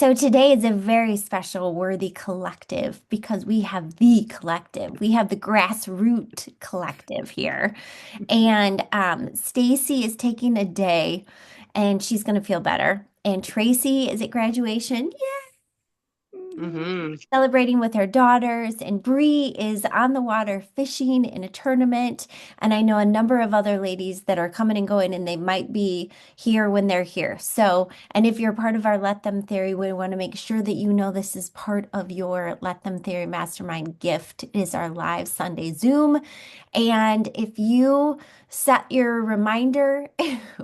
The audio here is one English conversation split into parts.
So today is a very special Worthy Collective because we have the collective. We have the grassroots collective here. And Stacy is taking a day and she's going to feel better. And Tracy is at graduation. Hmm. Celebrating with her daughters, and Bree is on the water fishing in a tournament. And I know a number of other ladies that are coming and going, and they might be here when they're here. So, and if you're part of our Let Them Theory, we want to make sure that you know this is part of your Let Them Theory Mastermind gift. It is our live Sunday Zoom. And if you set your reminder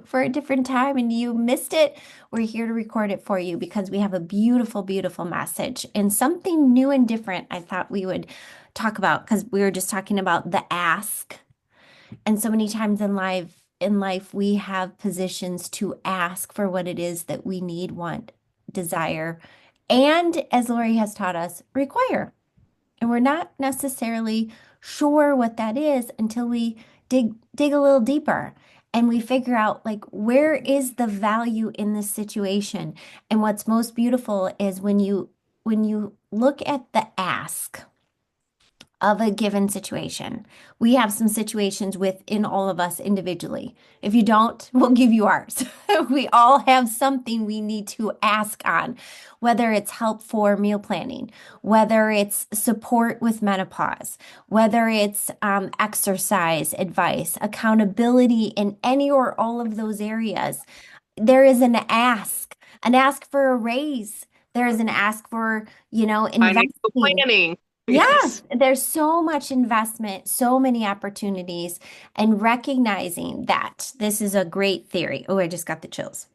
for a different time and you missed it, we're here to record it for you because we have a beautiful, beautiful message and something new and different I thought we would talk about because we were just talking about the ask. And so many times in life we have positions to ask for what it is that we need, want, desire, and as Lori has taught us, require. And we're not necessarily sure what that is until we dig a little deeper and we figure out like where is the value in this situation. And what's most beautiful is when you look at the ask of a given situation. We have some situations within all of us individually. If you don't, we'll give you ours. We all have something we need to ask on, whether it's help for meal planning, whether it's support with menopause, whether it's exercise advice, accountability in any or all of those areas. There is an ask for a raise. There is an ask for, Financial investing. planning. Yes, Yes. there's so much investment, so many opportunities, and recognizing that this is a great theory. Oh, I just got the chills.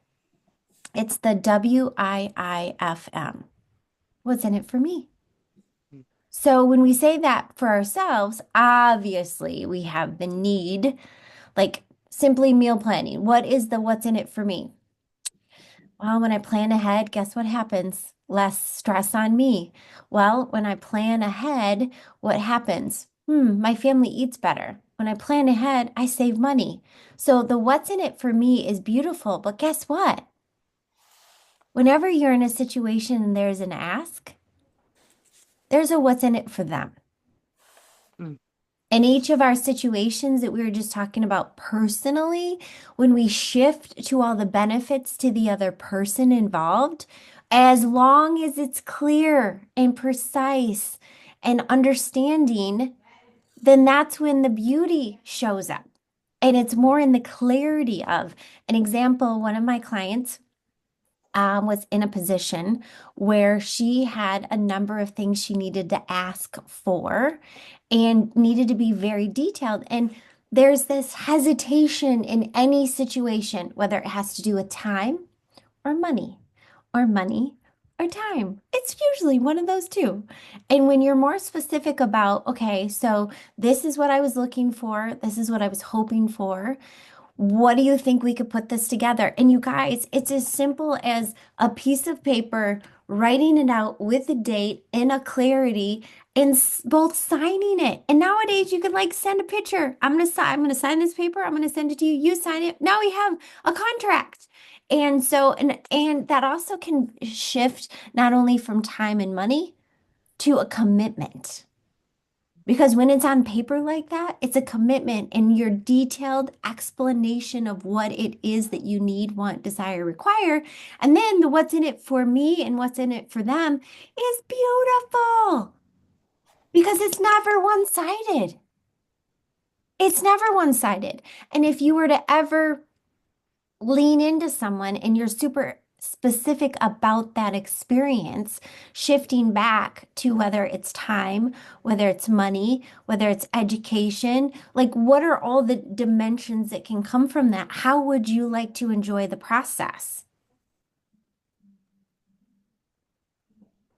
It's the WIIFM. What's in it for me? So when we say that for ourselves, obviously we have the need, like simply meal planning. What is the what's in it for me? Well, when I plan ahead, guess what happens? Less stress on me. Well, when I plan ahead, what happens? My family eats better. When I plan ahead, I save money. So the what's in it for me is beautiful. But guess what? Whenever you're in a situation and there's an ask, there's a what's in it for them. Mm. In each of our situations that we were just talking about personally, when we shift to all the benefits to the other person involved, as long as it's clear and precise and understanding, then that's when the beauty shows up. And it's more in the clarity of an example. One of my clients was in a position where she had a number of things she needed to ask for and needed to be very detailed. And there's this hesitation in any situation, whether it has to do with time or money, or money or time. It's usually one of those two. And when you're more specific about, okay, so this is what I was looking for, this is what I was hoping for. What do you think we could put this together? And you guys, it's as simple as a piece of paper, writing it out with a date in a clarity and both signing it. And nowadays you can like send a picture. I'm gonna sign this paper. I'm gonna send it to you. You sign it. Now we have a contract. And so and that also can shift not only from time and money to a commitment. Because when it's on paper like that, it's a commitment and your detailed explanation of what it is that you need, want, desire, require. And then the what's in it for me and what's in it for them is beautiful because it's never one-sided. It's never one-sided. And if you were to ever lean into someone and you're super specific about that experience, shifting back to whether it's time, whether it's money, whether it's education, like what are all the dimensions that can come from that? How would you like to enjoy the process?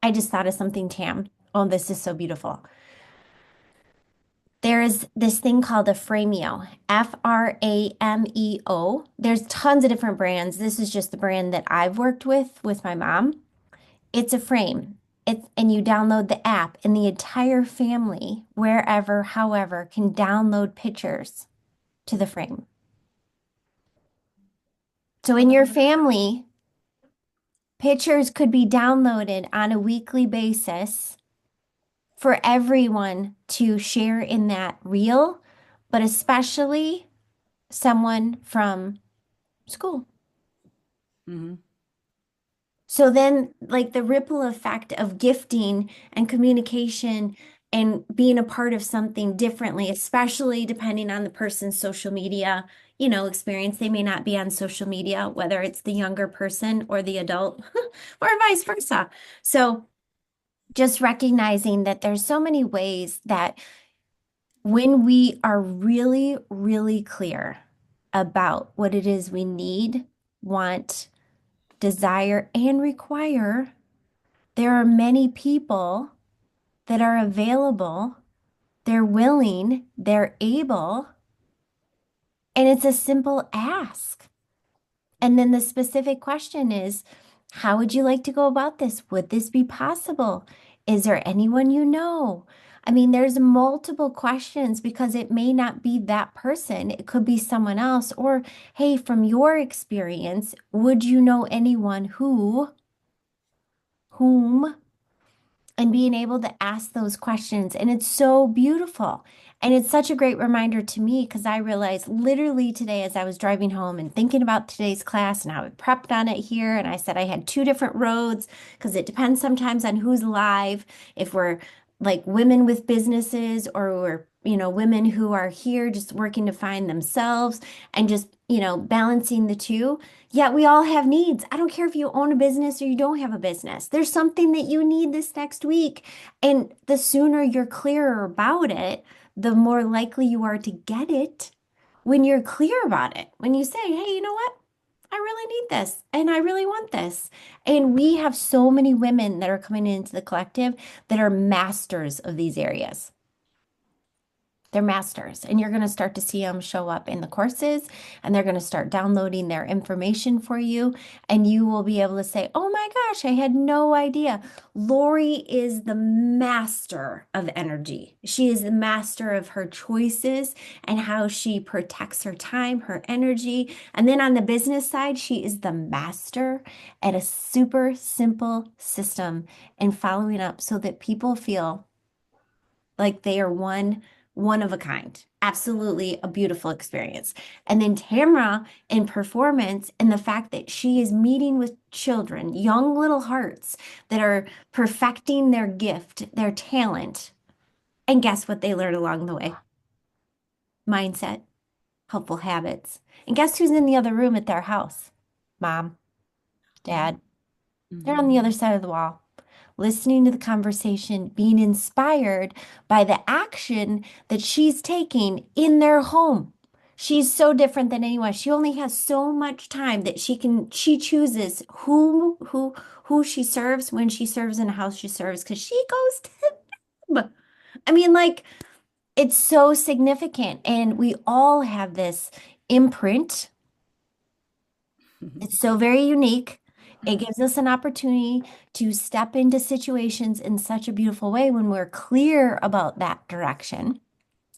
I just thought of something, Tam. Oh, this is so beautiful. There is this thing called a Frameo, Frameo. There's tons of different brands. This is just the brand that I've worked with my mom. It's a frame. And you download the app, and the entire family, wherever, however, can download pictures to the frame. So in your family, Pictures could be downloaded on a weekly basis for everyone to share in that reel, but especially someone from school. Hmm. So then, like the ripple effect of gifting and communication and being a part of something differently, especially depending on the person's social media, experience. They may not be on social media, whether it's the younger person or the adult, or vice versa. So just recognizing that there's so many ways that when we are really, really clear about what it is we need, want, desire, and require, there are many people that are available, they're willing, they're able, and it's a simple ask. And then the specific question is, how would you like to go about this? Would this be possible? Is there anyone you know? I mean, there's multiple questions because it may not be that person. It could be someone else. Or, hey, from your experience, would you know anyone whom and being able to ask those questions. And it's so beautiful. And it's such a great reminder to me because I realized literally today as I was driving home and thinking about today's class and how I prepped on it here. And I said I had two different roads because it depends sometimes on who's live. If we're like women with businesses or we're, women who are here just working to find themselves and just, balancing the two. Yet we all have needs. I don't care if you own a business or you don't have a business. There's something that you need this next week. And the sooner you're clearer about it, the more likely you are to get it when you're clear about it. When you say, hey, you know what? I really need this and I really want this. And we have so many women that are coming into the collective that are masters of these areas. They're masters, and you're going to start to see them show up in the courses, and they're going to start downloading their information for you. And you will be able to say, oh my gosh, I had no idea. Lori is the master of energy. She is the master of her choices and how she protects her time, her energy. And then on the business side, she is the master at a super simple system and following up so that people feel like they are one of a kind. Absolutely a beautiful experience. And then Tamra in performance and the fact that she is meeting with children, young little hearts that are perfecting their gift, their talent. And guess what they learn along the way? Mindset, helpful habits. And guess who's in the other room at their house? Mom, dad. They're on Hmm. the other side of the wall, listening to the conversation, being inspired by the action that she's taking in their home. She's so different than anyone. She only has so much time that she chooses who she serves when she serves and how she serves because she goes to them. I mean, like, it's so significant. And we all have this imprint. It's so very unique. It gives us an opportunity to step into situations in such a beautiful way when we're clear about that direction.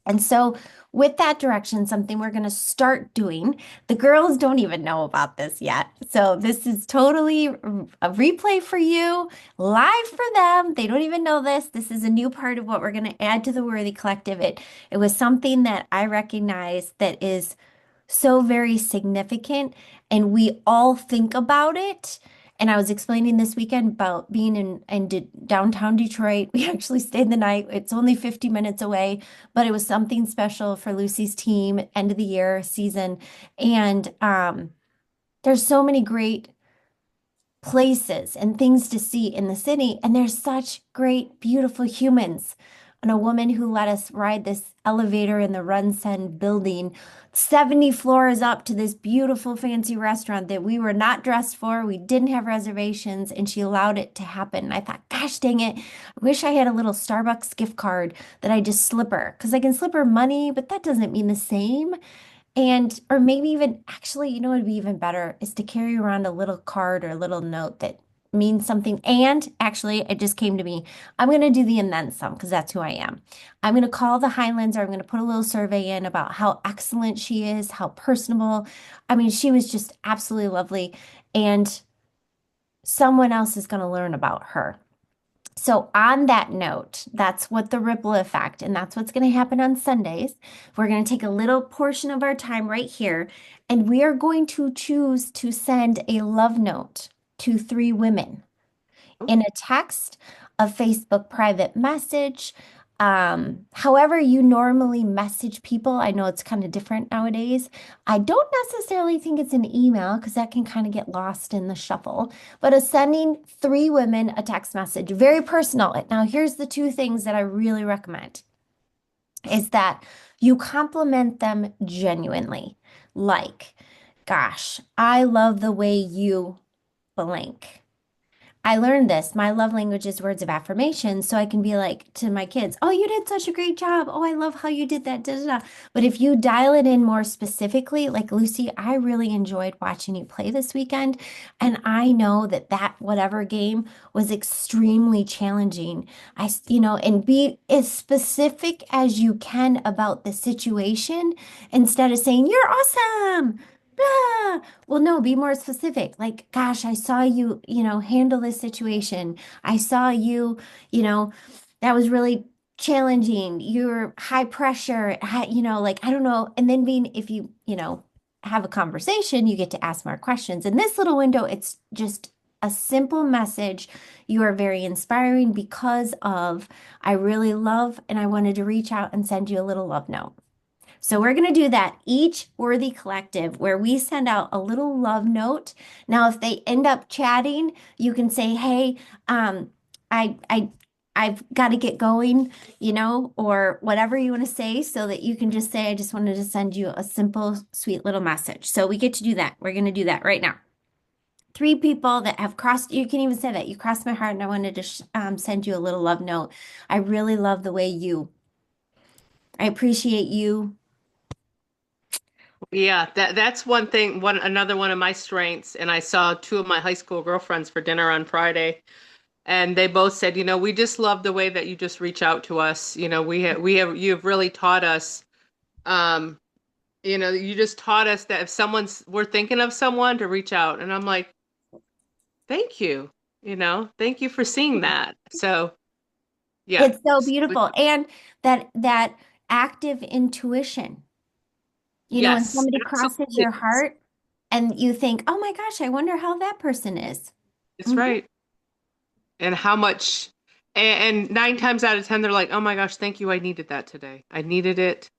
And so, with that direction, something we're going to start doing, the girls don't even know about this yet. So, this is totally a replay for you, live for them. They don't even know this. This is a new part of what we're going to add to the Worthy Collective. It was something that I recognize that is so very significant, and we all think about it. And I was explaining this weekend about being in downtown Detroit. We actually stayed the night. It's only 50 minutes away, but it was something special for Lucy's team, end of the year season. And there's so many great places and things to see in the city. And there's such great, beautiful humans. And a woman who let us ride this elevator in the Runsen building, 70 floors up to this beautiful, fancy restaurant that we were not dressed for. We didn't have reservations, and she allowed it to happen. And I thought, gosh dang it, I wish I had a little Starbucks gift card that I just slip her because I can slip her money, but that doesn't mean the same. And, or maybe even actually, what would be even better is to carry around a little card or a little note that means something. And actually, it just came to me. I'm going to do the and then some because that's who I am. I'm going to call the Highlands, or I'm going to put a little survey in about how excellent she is, how personable. I mean, she was just absolutely lovely. And someone else is going to learn about her. So, on that note, that's what the ripple effect, and that's what's going to happen on Sundays. We're going to take a little portion of our time right here, and we are going to choose to send a love note to three women in a text, a Facebook private message, however you normally message people. I know it's kind of different nowadays. I don't necessarily think it's an email because that can kind of get lost in the shuffle, but sending three women a text message, very personal. Now, here's the two things that I really recommend is that you compliment them genuinely. Like, gosh, I love the way you blank. I learned this. My love language is words of affirmation. So I can be like to my kids, oh, you did such a great job. Oh, I love how you did that. Da, da, da. But if you dial it in more specifically, like Lucy, I really enjoyed watching you play this weekend. And I know that whatever game was extremely challenging. And be as specific as you can about the situation instead of saying, you're awesome. Blah. Well, no, be more specific. Like, gosh, I saw you, handle this situation. I saw you, you know, that was really challenging. You're high pressure, like, I don't know. And then if you, have a conversation, you get to ask more questions. In this little window, it's just a simple message. You are very inspiring because of, I really love, and I wanted to reach out and send you a little love note. So we're going to do that each worthy collective where we send out a little love note. Now, if they end up chatting, you can say, "Hey, um, I I've got to get going," or whatever you want to say so that you can just say, "I just wanted to send you a simple, sweet little message." So we get to do that. We're going to do that right now. Three people that have crossed, you can even say that you crossed my heart and I wanted to send you a little love note. I really love the way I appreciate you. Yeah, that's one thing, another one of my strengths. And I saw two of my high school girlfriends for dinner on Friday, and they both said, we just love the way that you just reach out to us. You've really taught us, um, you just taught us that if we're thinking of someone to reach out. And I'm like, thank you, thank you for seeing that. So yeah, It's so beautiful. And that active intuition. When yes, somebody crosses absolutely. your heart and you think, oh my gosh, I wonder how that person is. It's Mhm. right. And how much, and 9 times out of 10, they're like, oh my gosh, thank you. I needed that today. I needed it.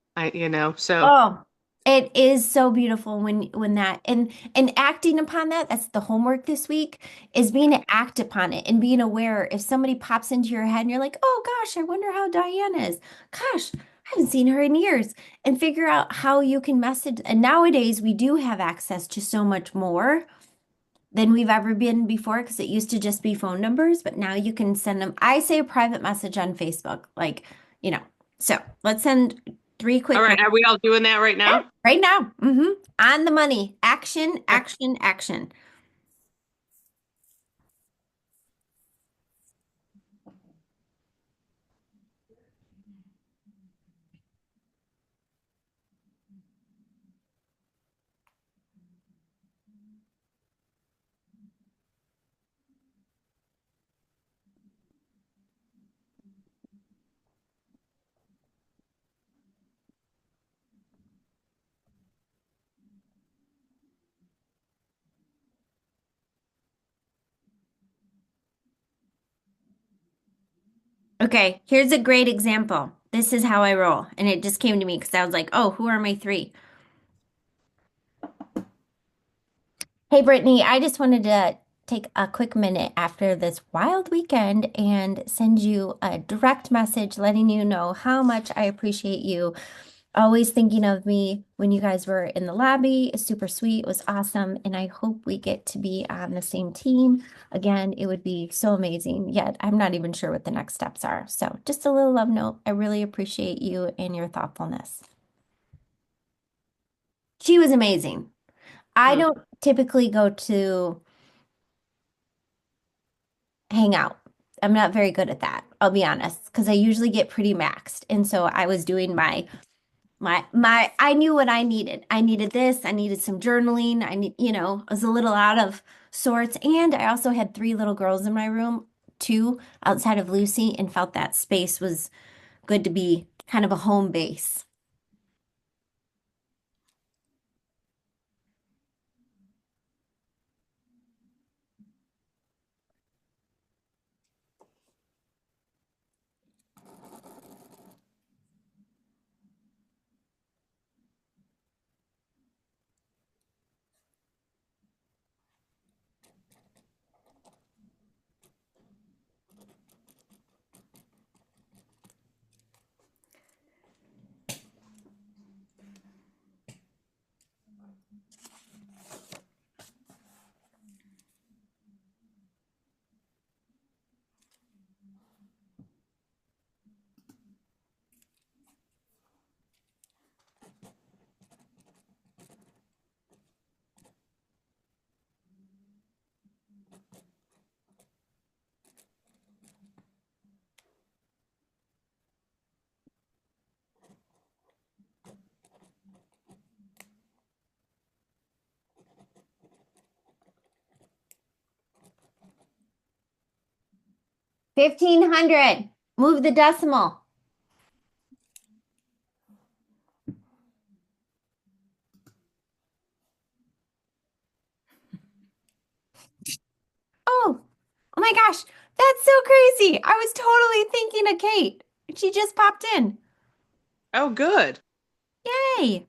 So Oh, it is so beautiful when that and acting upon that, that's the homework this week, is being to act upon it and being aware if somebody pops into your head and you're like, oh gosh, I wonder how Diane is. Gosh, I haven't seen her in years. And figure out how you can message. And nowadays we do have access to so much more than we've ever been before because it used to just be phone numbers, but now you can send them. I say a private message on Facebook, like, you know. So let's send three all quick right, ones. are we all doing that right Yeah, now? right now. On the money. Action, action, action. Okay, here's a great example. This is how I roll. And it just came to me because I was like, oh, who are my three? Hey, Brittany, I just wanted to take a quick minute after this wild weekend and send you a direct message letting you know how much I appreciate you always thinking of me when you guys were in the lobby. It's super sweet. It was awesome. And I hope we get to be on the same team. Again, it would be so amazing. Yet I'm not even sure what the next steps are. So just a little love note. I really appreciate you and your thoughtfulness. She was amazing. I Hmm. don't typically go to hang out. I'm not very good at that, I'll be honest, because I usually get pretty maxed. And so I was doing my I knew what I needed. I needed this, I needed some journaling. I was a little out of sorts. And I also had three little girls in my room, two outside of Lucy, and felt that space was good to be kind of a home base. 1,500. Move the decimal. Oh, oh my gosh. That's so crazy. I was totally thinking of Kate. She just popped in. Oh, good. Yay.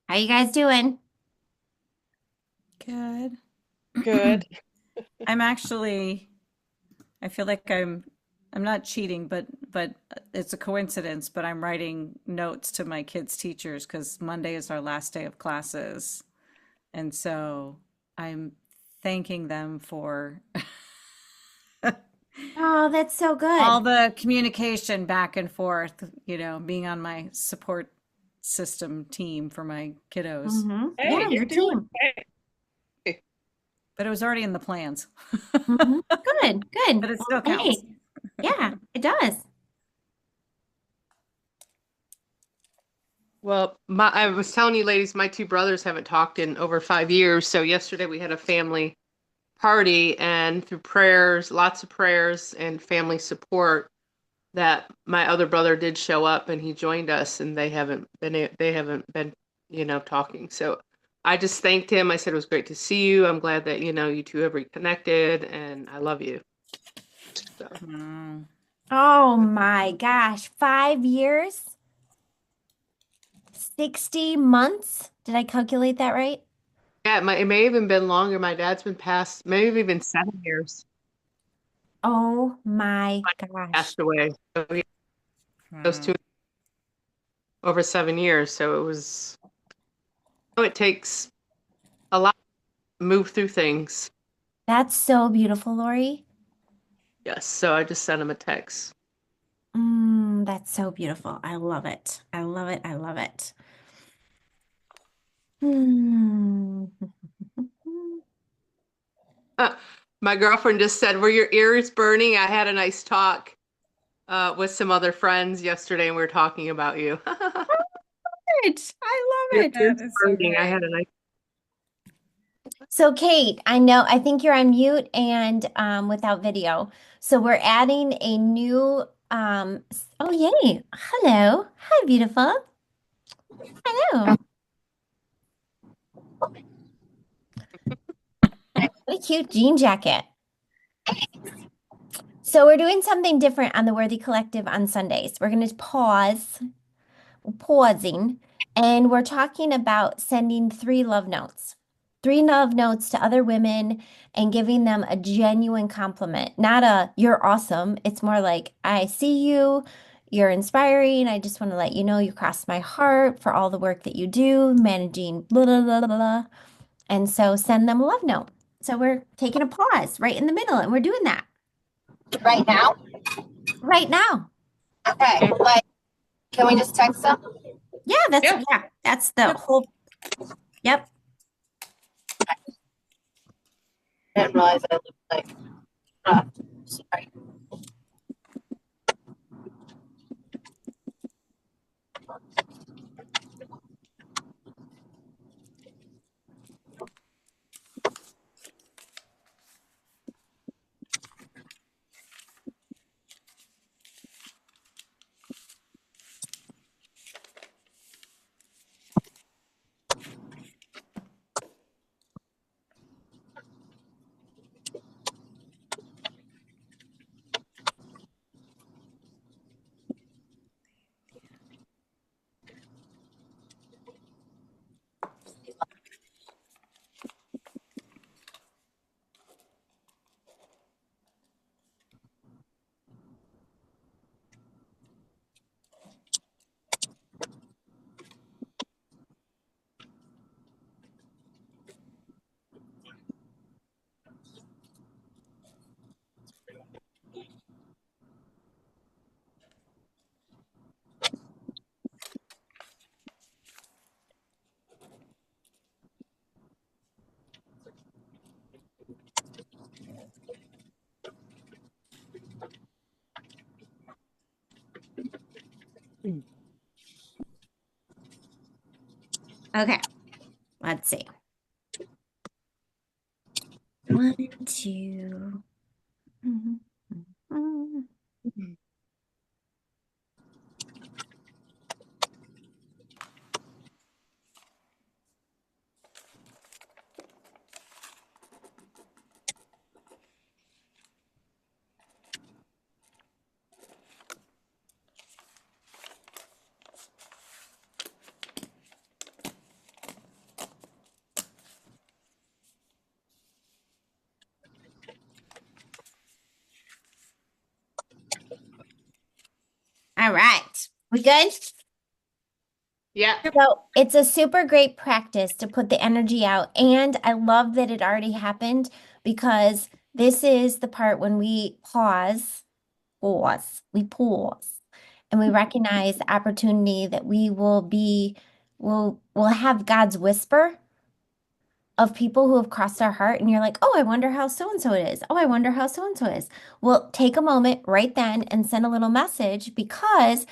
How you guys doing? Good. Good. I'm actually, I feel like I'm not cheating, but it's a coincidence, but I'm writing notes to my kids' teachers because Monday is our last day of classes. And so I'm thanking them for Oh, that's so all good. the communication back and forth, being on my support system team for my kiddos. Hey, Yeah, you're your doing team. okay. But it was already in the plans, Good, good. but it Well, still counts. hey, yeah, it does. Well, I was telling you ladies, my two brothers haven't talked in over 5 years. So yesterday we had a family party, and through prayers, lots of prayers and family support, that my other brother did show up and he joined us, and they haven't been talking. So I just thanked him. I said it was great to see you. I'm glad that you two have reconnected, and I love you. So Mm. Oh my gosh, 5 years, 60 months. Did I calculate that right? yeah, it may even been longer. My dad's been passed, maybe even 7 years. Oh my gosh. Passed away. So yeah, those two Wow. over 7 years. So it takes a lot to move through things. That's so beautiful, Lori. Yes. So I just sent him a text. That's so beautiful. I love it. I love it. I love it. Hmm. My girlfriend just said, "Were your ears burning?" I had a nice talk with some other friends yesterday, and we were talking about you. I love Your it. ears That is so burning. I great. had a nice. So, Kate, I think you're on mute and without video. So, we're adding a new, oh, yay. Hello. Hi, beautiful. Hello. What a cute jean jacket. So, we're doing something different on the Worthy Collective on Sundays. We're going to pausing, and we're talking about sending three love notes to other women and giving them a genuine compliment, not a you're awesome. It's more like I see you, you're inspiring. I just want to let you know you crossed my heart for all the work that you do, managing blah, blah, blah, blah, blah. And so send them a love note. So we're taking a pause right in the middle and we're doing that Right now? right now. Okay. Like, can we just text them? Yeah, Yeah. that's the Yep. whole, yep. I didn't realize I looked like, sorry. Okay, let's see. One, two. Mhm, mhm. All right. We good? Yeah. So it's a super great practice to put the energy out. And I love that it already happened because this is the part when we pause, and we recognize the opportunity that we'll have God's whisper of people who have crossed our heart. And you're like, oh, I wonder how so and so it is. Oh, I wonder how so and so is. Well, take a moment right then and send a little message because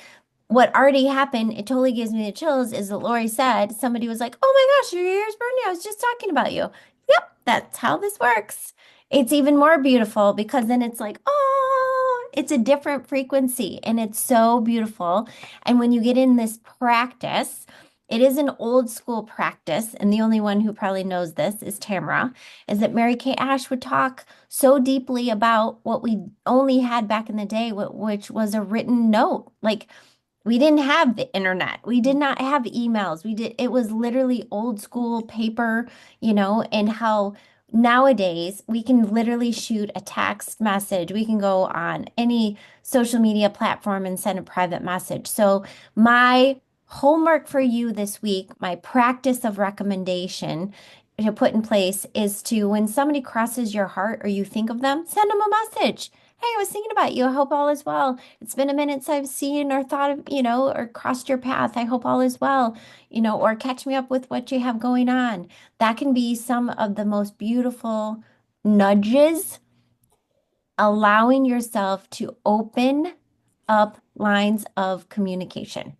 what already happened, it totally gives me the chills, is that Lori said, somebody was like, oh my gosh, your ear's burning. I was just talking about you. Yep, that's how this works. It's even more beautiful because then it's like, oh, it's a different frequency and it's so beautiful. And when you get in this practice, it is an old school practice, and the only one who probably knows this is Tamara, is that Mary Kay Ash would talk so deeply about what we only had back in the day, which was a written note. Like we didn't have the internet. We did not have emails. It was literally old school paper, and how nowadays we can literally shoot a text message. We can go on any social media platform and send a private message. So, my homework for you this week, my practice of recommendation to put in place is to, when somebody crosses your heart or you think of them, send them a message. Hey, I was thinking about you. I hope all is well. It's been a minute since I've seen or thought of, or crossed your path. I hope all is well, or catch me up with what you have going on. That can be some of the most beautiful nudges, allowing yourself to open up lines of communication.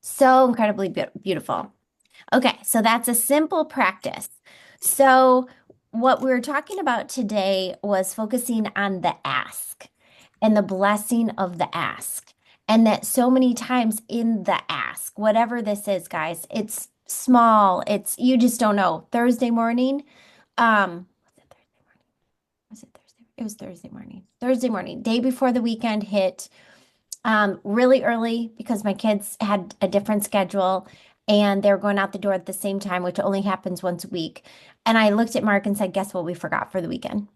So incredibly beautiful. Okay, so that's a simple practice. So, what we were talking about today was focusing on the ask and the blessing of the ask. And that so many times in the ask, whatever this is, guys, it's small, it's you just don't know. Thursday morning, was it Thursday morning? Was it Thursday? It was Thursday morning. Thursday morning, day before the weekend hit, really early because my kids had a different schedule and they were going out the door at the same time, which only happens once a week. And I looked at Mark and said, guess what we forgot for the weekend?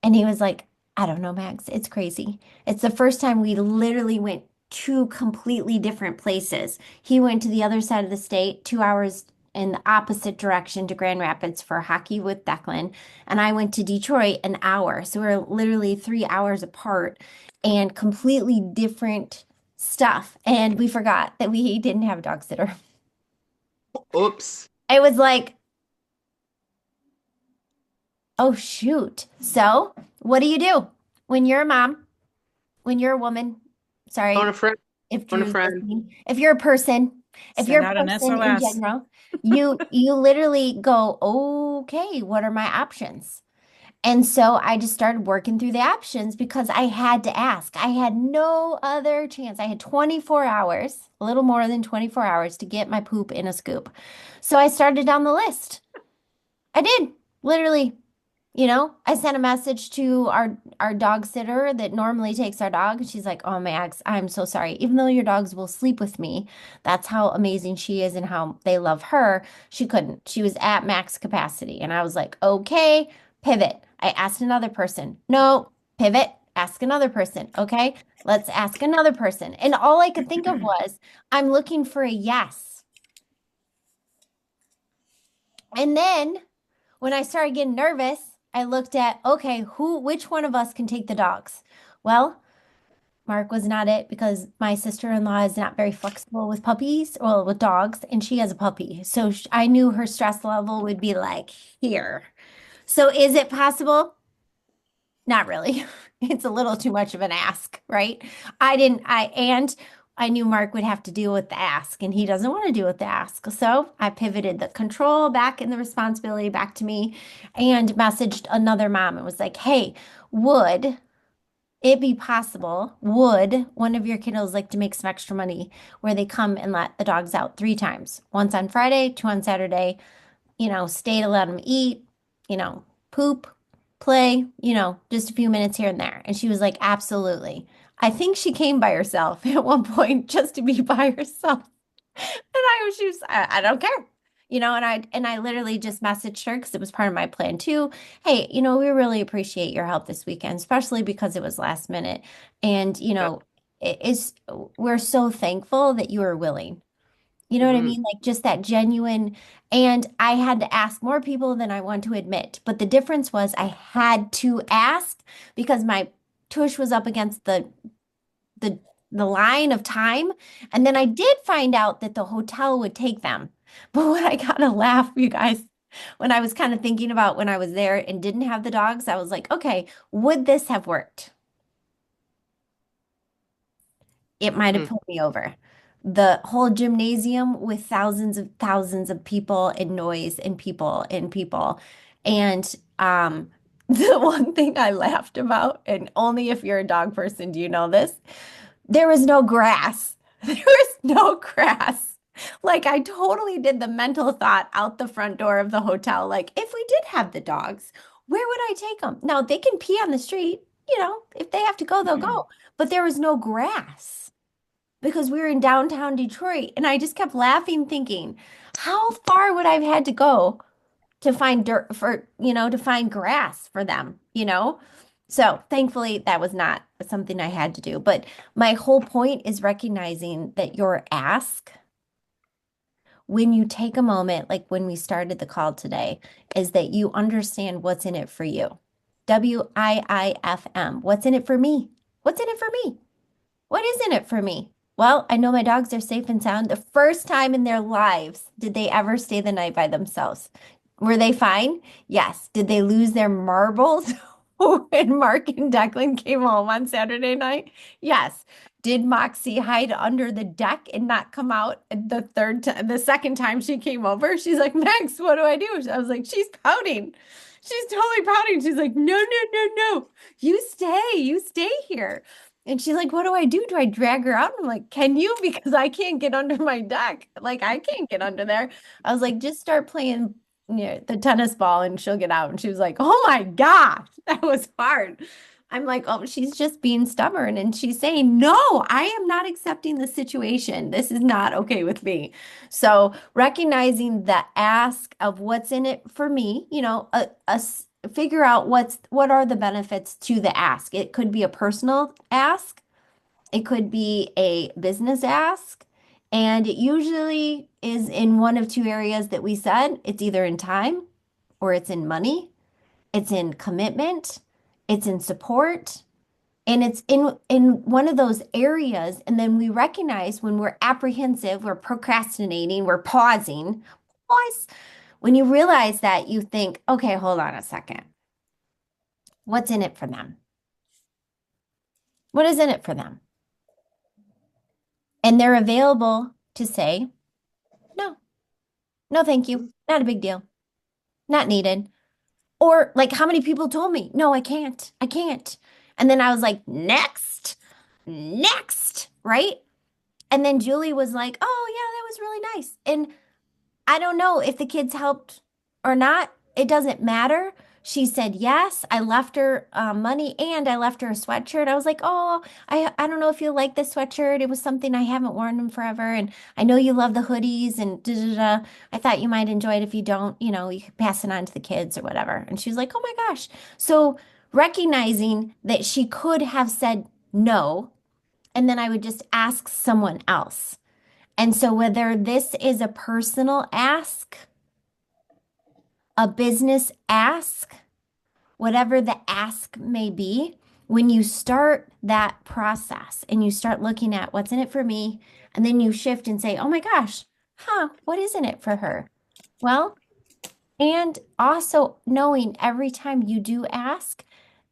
And he was like, I don't know, Max. It's crazy. It's the first time we literally went two completely different places. He went to the other side of the state, 2 hours in the opposite direction to Grand Rapids for hockey with Declan, and I went to Detroit an hour. So we're literally 3 hours apart and completely different stuff. And we forgot that we didn't have a dog sitter. Oops. It was like, oh shoot. So what do you do when you're a mom, when you're a woman? Phone a Sorry, friend. if Phone a Drew's friend. listening, if you're a person, if you're Send a out an person in SOS. general, you literally go, okay, what are my options? And so I just started working through the options because I had to ask. I had no other chance. I had 24 hours, a little more than 24 hours to get my poop in a scoop. So I started down the list. I did, literally. I sent a message to our dog sitter that normally takes our dog. She's like, "Oh, Max, I'm so sorry. Even though your dogs will sleep with me, that's how amazing she is and how they love her. She couldn't. She was at max capacity." And I was like, "Okay, pivot." I asked another person. No, pivot. Ask another person. Okay, let's ask another person. And all I could think of was, I'm looking for a yes. And then when I started getting nervous, I looked at, okay, which one of us can take the dogs? Well, Mark was not it because my sister-in-law is not very flexible with puppies or with dogs, and she has a puppy. So I knew her stress level would be like here. So is it possible? Not really. It's a little too much of an ask, right? And I knew Mark would have to deal with the ask, and he doesn't want to deal with the ask. So I pivoted the control back and the responsibility back to me and messaged another mom and was like, hey, would it be possible? Would one of your kiddos like to make some extra money where they come and let the dogs out 3 times? Once on Friday, two on Saturday, stay to let them eat, poop, play, just a few minutes here and there. And she was like, absolutely. I think she came by herself at one point just to be by herself. And she was, I don't care. And I literally just messaged her because it was part of my plan too. Hey, we really appreciate your help this weekend, especially because it was last minute. And, Yep. we're so thankful that you were willing. You know what I Hmm. mean? Like just that genuine. And I had to ask more people than I want to admit. But the difference was I had to ask because my tush was up against the the line of time. And then I did find out that the hotel would take them. But what I gotta laugh, you guys, when I was kind of thinking about when I was there and didn't have the dogs, I was like, okay, would this have worked? It might have Hmm. pulled me over. The whole gymnasium with thousands of people and noise and people and people. And the one thing I laughed about, and only if you're a dog person do you know this, there was no grass. There was no grass. Like I totally did the mental thought out the front door of the hotel. Like if we did have the dogs, where would I take them? Now they can pee on the street, if they have to go, they'll go. But there was no grass because we were in downtown Detroit. And I just kept laughing, thinking, how far would I have had to go to find dirt to find grass for them? So thankfully, that was not something I had to do. But my whole point is recognizing that your ask, when you take a moment, like when we started the call today, is that you understand what's in it for you. WIIFM. What's in it for me? What's in it for me? What is in it for me? Well, I know my dogs are safe and sound. The first time in their lives did they ever stay the night by themselves. Were they fine? Yes. Did they lose their marbles when Mark and Declan came home on Saturday night? Yes. Did Moxie hide under the deck and not come out the second time she came over? She's like, Max, what do I do? I was like, she's pouting. She's totally pouting. She's like, no, no, no, no. You stay here. And she's like, what do I do? Do I drag her out? I'm like, can you? Because I can't get under my deck. Like, I can't get under there. I was like, just start playing, the tennis ball and she'll get out. And she was like, oh my gosh, that was hard. I'm like, oh, she's just being stubborn. And she's saying, no, I am not accepting the situation. This is not okay with me. So recognizing the ask of what's in it for me, figure out what are the benefits to the ask. It could be a personal ask. It could be a business ask. And it usually is in one of two areas that we said. It's either in time or it's in money, it's in commitment, it's in support, and it's in one of those areas. And then we recognize when we're apprehensive, we're procrastinating, we're pausing. Pause. When you realize that, you think, okay, hold on a second. What's in it for them? What is in it for them? And they're available to say, no, no, thank you. Not a big deal. Not needed. Or like how many people told me, no, I can't. I can't. And then I was like, next, next, right? And then Julie was like, oh, yeah, that was really nice. And I don't know if the kids helped or not. It doesn't matter. She said yes. I left her money and I left her a sweatshirt. I was like, oh, I don't know if you like this sweatshirt. It was something I haven't worn in forever. And I know you love the hoodies and da da da. I thought you might enjoy it. If you don't, you could pass it on to the kids or whatever. And she was like, oh my gosh. So recognizing that she could have said no, and then I would just ask someone else. And so whether this is a personal ask, a business ask, whatever the ask may be, when you start that process and you start looking at what's in it for me, and then you shift and say, oh my gosh, what is in it for her? Well, and also knowing every time you do ask,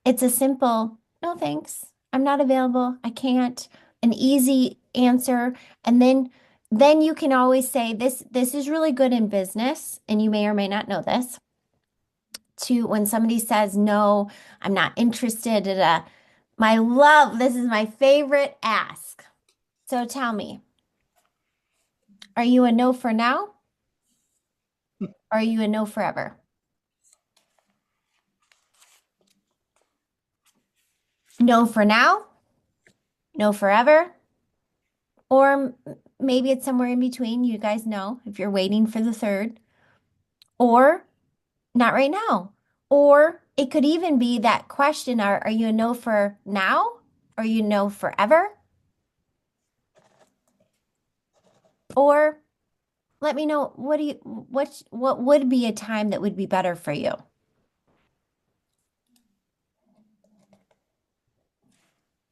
it's a simple, no thanks. I'm not available. I can't. An easy answer. And then you can always say this is really good in business, and you may or may not know this. To when somebody says no, I'm not interested in my love, this is my favorite ask. So tell me, are you a no for now? Or are you a no forever? No for now? No forever? Or maybe it's somewhere in between. You guys know if you're waiting for the third, or not right now. Or it could even be that question, are you a no for now? Are you no forever? Or let me know what would be a time that would be better for you?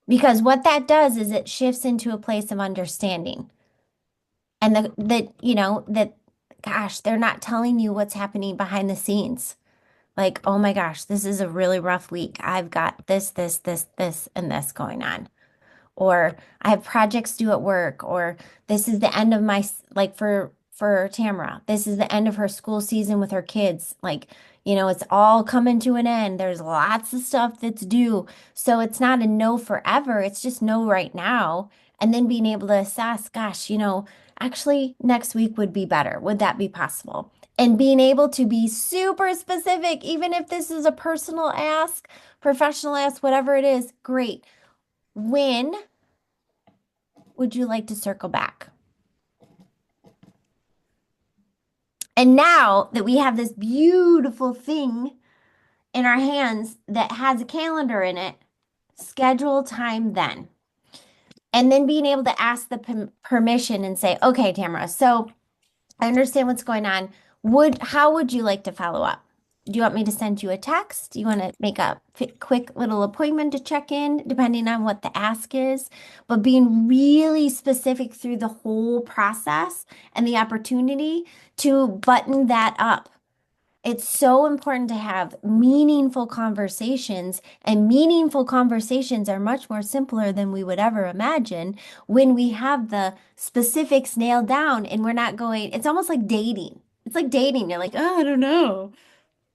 Because what that does is it shifts into a place of understanding. And that gosh, they're not telling you what's happening behind the scenes. Like, oh my gosh, this is a really rough week. I've got this, and this going on. Or I have projects due at work, or this is the end of like for Tamara, this is the end of her school season with her kids. Like, it's all coming to an end. There's lots of stuff that's due. So it's not a no forever. It's just no right now. And then being able to assess, gosh, actually next week would be better. Would that be possible? And being able to be super specific, even if this is a personal ask, professional ask, whatever it is, great. When would you like to circle back? And now that we have this beautiful thing in our hands that has a calendar in it, schedule time then. And then being able to ask the permission and say, okay, Tamara, so I understand what's going on. How would you like to follow up? Do you want me to send you a text? Do you want to make a quick little appointment to check in, depending on what the ask is? But being really specific through the whole process and the opportunity to button that up. It's so important to have meaningful conversations, and meaningful conversations are much more simpler than we would ever imagine when we have the specifics nailed down and we're not going, it's almost like dating. It's like dating. You're like, oh, I don't know.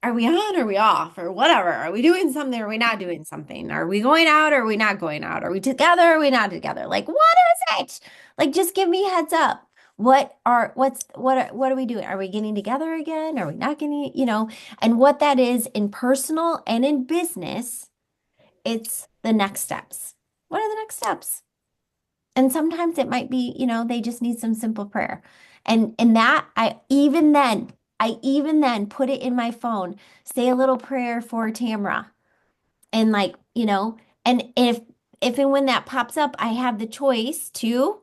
Are we on? Or are we off? Or whatever. Are we doing something? Or are we not doing something? Are we going out? Or are we not going out? Are we together? Or are we not together? Like, what is it? Like, just give me heads up. What are we doing? Are we getting together again? Are we not getting, and what that is in personal and in business, it's the next steps. What are the next steps? And sometimes it might be, they just need some simple prayer. And that I even then put it in my phone, say a little prayer for Tamra. And and if and when that pops up, I have the choice to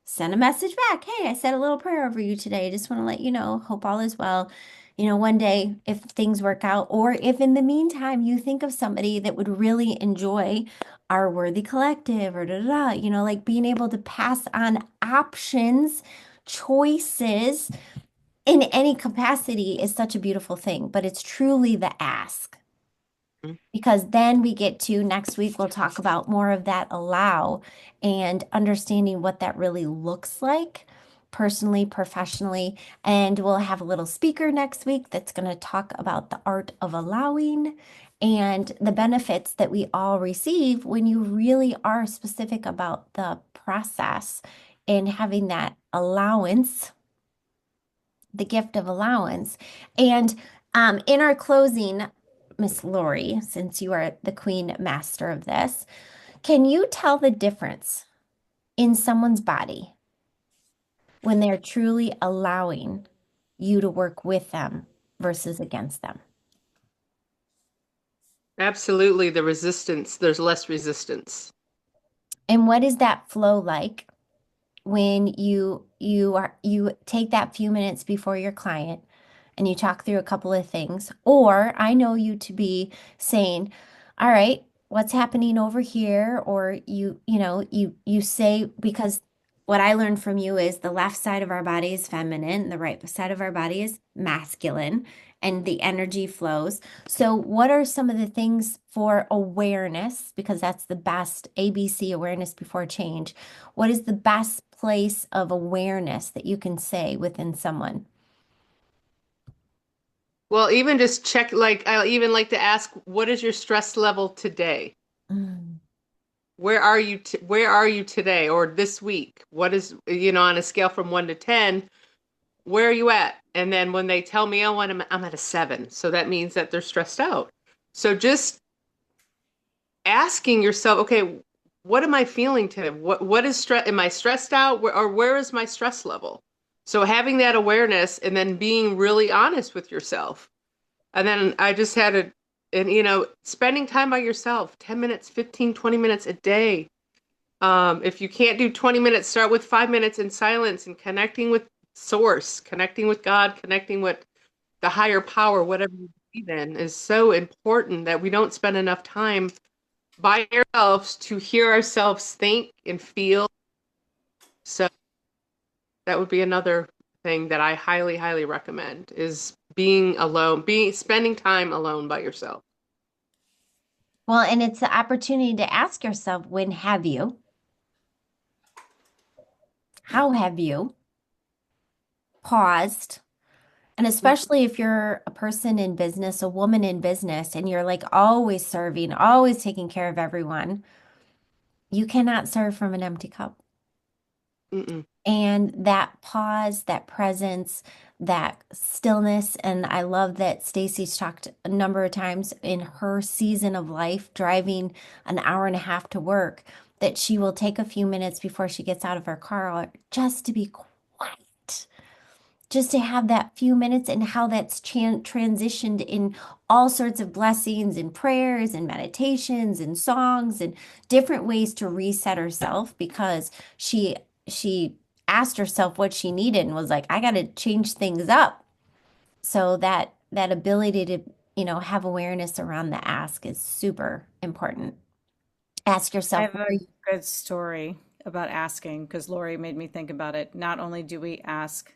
Send a message back. Hey, I said a little prayer over you today. Just want to let you know, hope all is well. You know, one day if things work out, or if in the meantime you think of somebody that would really enjoy our Worthy Collective or da da da, you know, like being able to pass on options, choices in any capacity is such a beautiful thing, but it's truly the ask. Because then we get to next week, we'll talk about more of that allow and understanding what that really looks like personally, professionally. And we'll have a little speaker next week that's going to talk about the art of allowing and the benefits that we all receive when you really are specific about the process and having that allowance, the gift of allowance. And in our closing, Miss Lori, since you are the queen master of this, can you tell the difference in someone's body when they're truly allowing you to work with them versus against them? Absolutely, the resistance, there's less resistance. And what is that flow like when you take that few minutes before your client and you talk through a couple of things, or I know you to be saying, all right, what's happening over here? Or you say, because what I learned from you is the left side of our body is feminine, the right side of our body is masculine, and the energy flows. So what are some of the things for awareness? Because that's the best ABC, awareness before change. What is the best place of awareness that you can say within someone? Well, even just check, like, I even like to ask, what is your stress level today? Mm. Where are you today or this week? What is, on a scale from 1 to 10, where are you at? And then when they tell me, oh, I'm at a 7. So that means that they're stressed out. So just asking yourself, okay, what am I feeling today? What is stress? Am I stressed out? Or where is my stress level? So having that awareness and then being really honest with yourself. And then I just had spending time by yourself, 10 minutes, 15, 20 minutes a day. If you can't do 20 minutes, start with 5 minutes in silence and connecting with source, connecting with God, connecting with the higher power, whatever you believe in, is so important that we don't spend enough time by ourselves to hear ourselves think and feel. So that would be another thing that I highly, highly recommend is being alone, spending time alone by yourself. Well, and it's the opportunity to ask yourself, when have you? How have you paused? And especially if you're a person in business, a woman in business, and you're like always serving, always taking care of everyone, you cannot serve from an empty cup. Mm-mm. And that pause, that presence, that stillness. And I love that Stacy's talked a number of times in her season of life, driving an hour and a half to work, that she will take a few minutes before she gets out of her car just to be quiet, just to have that few minutes, and how that's transitioned in all sorts of blessings and prayers and meditations and songs and different ways to reset herself, because she asked herself what she needed and was like, I got to change things up. So that ability to, have awareness around the ask is super important. Ask I yourself, have where are a you? good story about asking because Lori made me think about it. Not only do we ask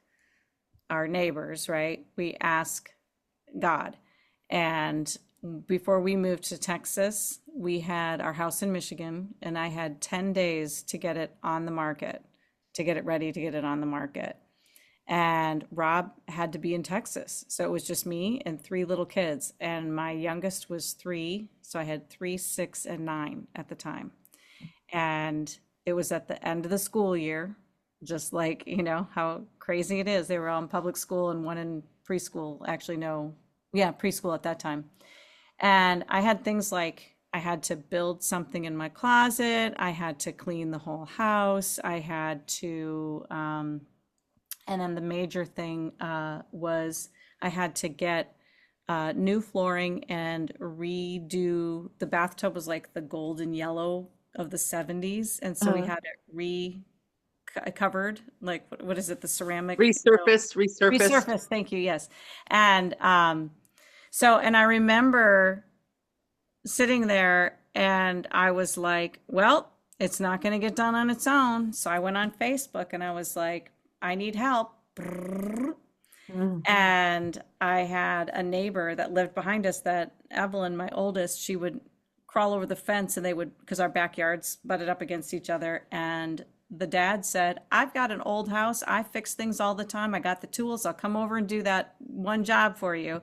our neighbors, right? We ask God. And before we moved to Texas, we had our house in Michigan, and I had 10 days to get it on the market, to get it ready to get it on the market. And Rob had to be in Texas. So it was just me and three little kids. And my youngest was 3. So I had 3, 6, and 9 at the time. And it was at the end of the school year, just like, how crazy it is. They were all in public school and one in preschool. Actually, no, yeah, preschool at that time. And I had things like I had to build something in my closet, I had to clean the whole house, I had to, and then the major thing was I had to get new flooring and redo the bathtub was like the golden yellow of the 70s. And so we Uh, had it covered, like what is it, the ceramic? Resurfaced. Resurfaced, thank you, yes. And and I remember sitting there and I was like, well, it's not going to get done on its own. So I went on Facebook and I was like, I need help. Mm. And I had a neighbor that lived behind us, that Evelyn, my oldest, she would crawl over the fence and they would, because our backyards butted up against each other. And the dad said, I've got an old house. I fix things all the time. I got the tools. I'll come over and do that one job for you.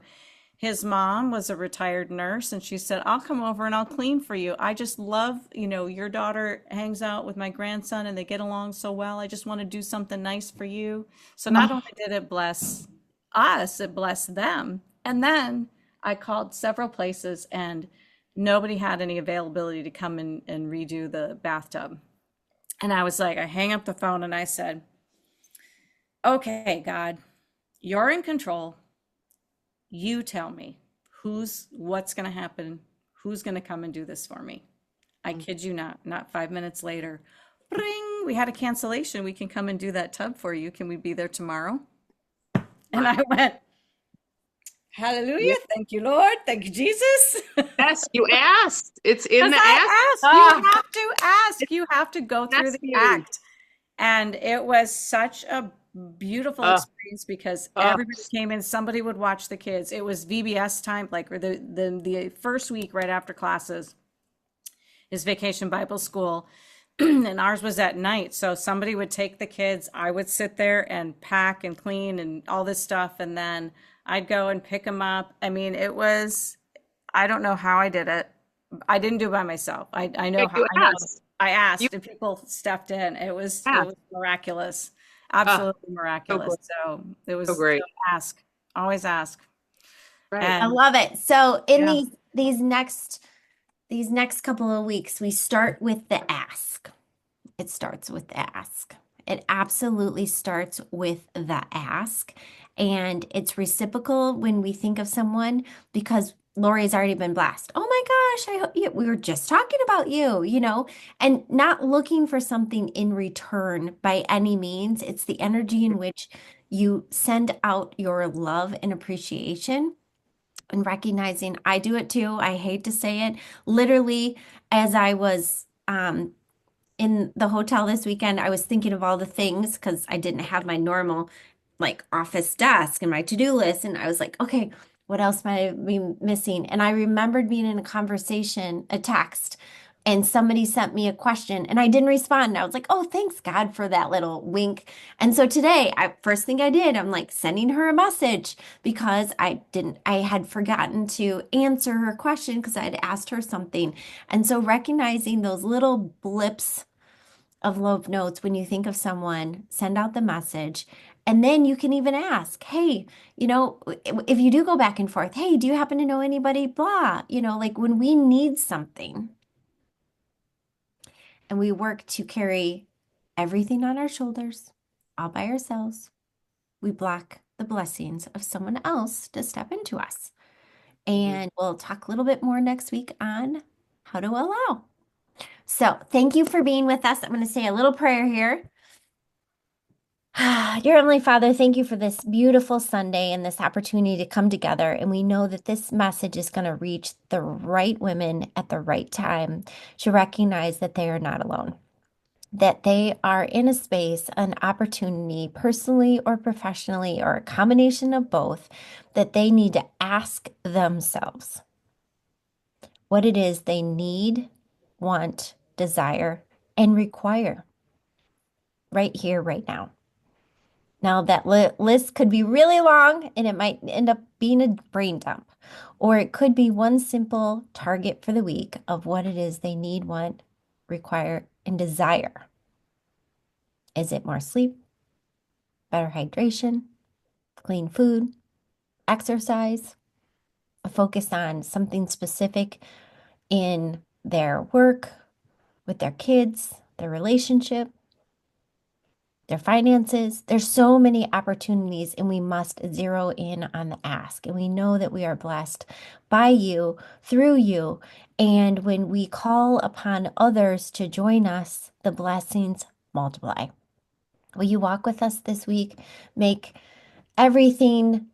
His mom was a retired nurse and she said, I'll come over and I'll clean for you. I just love, your daughter hangs out with my grandson and they get along so well. I just want to do something nice for you. So not only did it bless us, it blessed them. And then I called several places and nobody had any availability to come in and redo the bathtub. And I was like, I hang up the phone and I said, okay, God, you're in control. You tell me what's going to happen, who's going to come and do this for me. I kid you not 5 minutes later, bring, we had a cancellation. We can come and do that tub for you. Can we be there tomorrow? And I went, hallelujah. Thank you, Lord. Thank you, Jesus. Yes, you asked. It's in the I ask. asked. You have to ask. You have to go through the You. act. And it was such a beautiful experience because everybody came in, somebody would watch the kids. It was VBS time, like or the first week right after classes is Vacation Bible School. And ours was at night. So somebody would take the kids, I would sit there and pack and clean and all this stuff. And then I'd go and pick them up. I mean, I don't know how I did it. I didn't do it by myself. I know how. I asked and people stepped in. It was miraculous. Absolutely miraculous. So it was great. Ask. Always ask. Right. I love it. So in these next couple of weeks, we start with the ask. It starts with the ask. It absolutely starts with the ask. And it's reciprocal when we think of someone because Lori's already been blessed. Oh my gosh, we were just talking about you, and not looking for something in return by any means. It's the energy in which you send out your love and appreciation and recognizing I do it too. I hate to say it. Literally, as I was in the hotel this weekend, I was thinking of all the things because I didn't have my normal like office desk and my to-do list. And I was like, okay, what else might I be missing? And I remembered being in a conversation, a text, and somebody sent me a question and I didn't respond. And I was like, oh, thanks God for that little wink. And so today, first thing I did, I'm like sending her a message because I had forgotten to answer her question because I had asked her something. And so recognizing those little blips of love notes when you think of someone, send out the message. And then you can even ask, hey, if you do go back and forth, hey, do you happen to know anybody? Blah, like when we need something and we work to carry everything on our shoulders all by ourselves, we block the blessings of someone else to step into us. And we'll talk a little bit more next week on how to allow. So thank you for being with us. I'm going to say a little prayer here. Dear Heavenly Father, thank you for this beautiful Sunday and this opportunity to come together. And we know that this message is going to reach the right women at the right time to recognize that they are not alone, that they are in a space, an opportunity, personally or professionally, or a combination of both, that they need to ask themselves what it is they need, want, desire, and require right here, right now. Now, that list could be really long and it might end up being a brain dump, or it could be one simple target for the week of what it is they need, want, require, and desire. Is it more sleep, better hydration, clean food, exercise, a focus on something specific in their work, with their kids, their relationship, their finances? There's so many opportunities, and we must zero in on the ask. And we know that we are blessed by you, through you. And when we call upon others to join us, the blessings multiply. Will you walk with us this week? Make everything,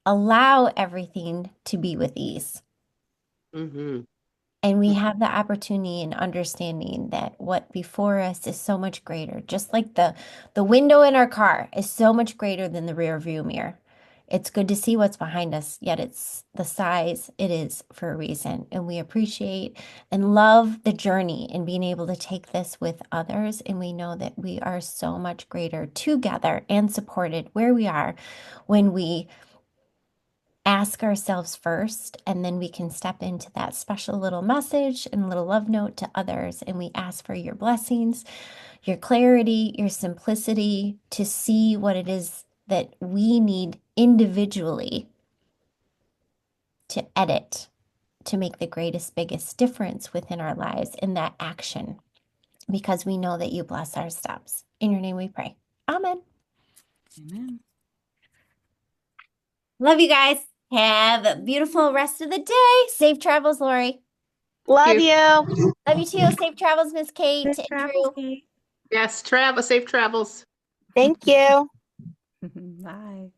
allow everything to be with ease. Mm-hmm. And we have the opportunity and understanding that what before us is so much greater. Just like the window in our car is so much greater than the rear view mirror. It's good to see what's behind us, yet it's the size it is for a reason. And we appreciate and love the journey and being able to take this with others. And we know that we are so much greater together and supported where we are when we ask ourselves first, and then we can step into that special little message and little love note to others. And we ask for your blessings, your clarity, your simplicity to see what it is that we need individually to edit to make the greatest, biggest difference within our lives in that action, because we know that you bless our steps. In your name we pray. Amen. Amen. Love you guys. Have a beautiful rest of the day. Safe travels, Lori. Love You. you. Love you too. Safe travels, Miss Kate Safe and travels, Drew. Kate. Yes, safe travels. Thank you. Bye.